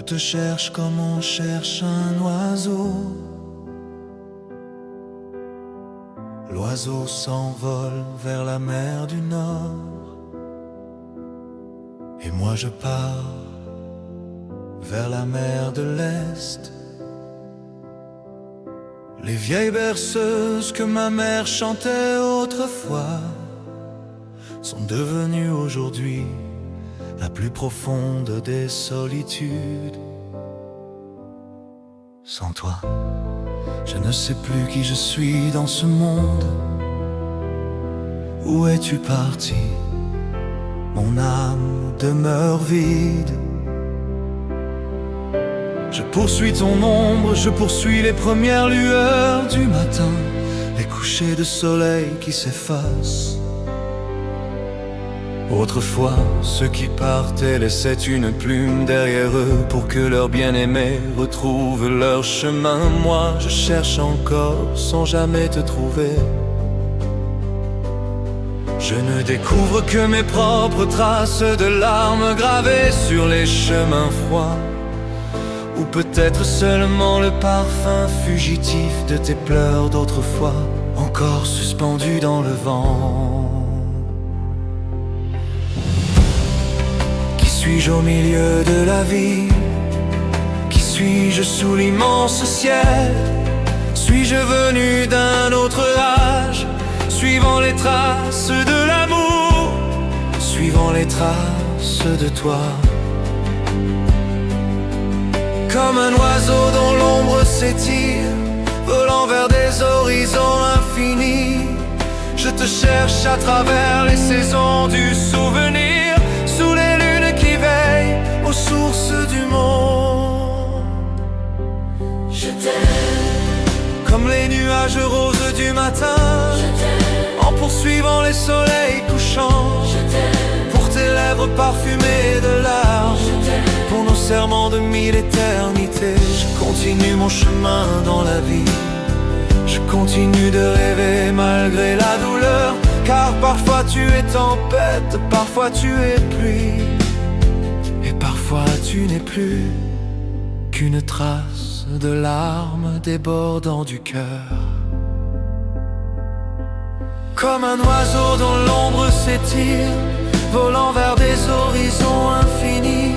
te cherche comme on cherche un oiseau. L'oiseau s'envole vers la mer du Nord, et moi je pars vers la mer de l'Est. Les vieilles berceuses que ma mère chantait autrefois sont devenues aujourd'hui la plus profonde des solitudes. Sans toi, je ne sais plus qui je suis dans ce monde. Où es-tu parti? Mon âme demeure vide. Je poursuis ton ombre, je poursuis les premières lueurs du matin, les couchers de soleil qui s'effacent. Autrefois, ceux qui partaient laissaient une plume derrière eux pour que leurs bien-aimés retrouvent leur chemin. Moi, je cherche encore sans jamais te trouver. Je ne découvre que mes propres traces de larmes gravées sur les chemins froids, ou peut-être seulement le parfum fugitif de tes pleurs d'autrefois, encore suspendus dans le vent. Qui suis-je au milieu de la vie? Qui suis-je sous l'immense ciel? Suis-je venu d'un autre âge, suivant les traces de l'amour, suivant les traces de toi? Comme un oiseau dont l'ombre s'étire, volant vers des horizons infinis, je te cherche à travers les saisons du souvenir, sous les lunes qui veillent aux sources du monde. Je t'aime, comme les nuages roses du matin, je t'aime, en poursuivant les soleils couchants, je t'aime, pour tes lèvres parfumées de larmes, je t'aime. pour nos serments de mille éternités. Je continue mon chemin dans la vie, je continue de rêver malgré la douleur, car parfois tu es tempête, parfois tu es pluie, et parfois tu n'es plus qu'une trace de larmes débordant du cœur. Comme un oiseau dont l'ombre s'étire, volant vers des horizons infinis,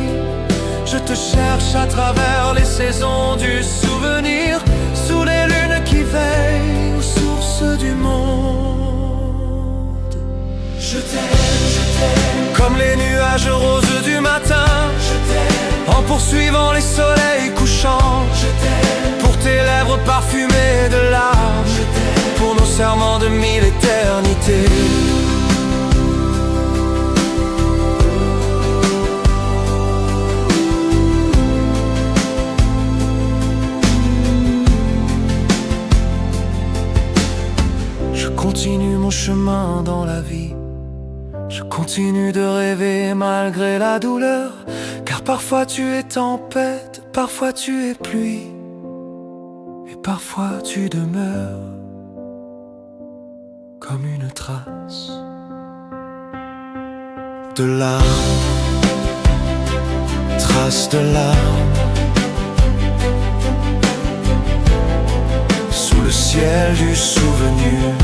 je te cherche à travers les saisons du souvenir, sous les lunes qui veillent aux sources du monde. Je t'aime, comme les nuages roses du matin, je t'aime, en poursuivant les soleils couchants, je t'aime, pour tes lèvres parfumées de larmes, je t'aime, pour nos serments de mille éternités. Je continue mon chemin dans la vie, je continue de rêver malgré la douleur, car parfois tu es tempête, parfois tu es pluie, et parfois tu demeures comme une trace de larmes, trace de larmes, sous le ciel du souvenir.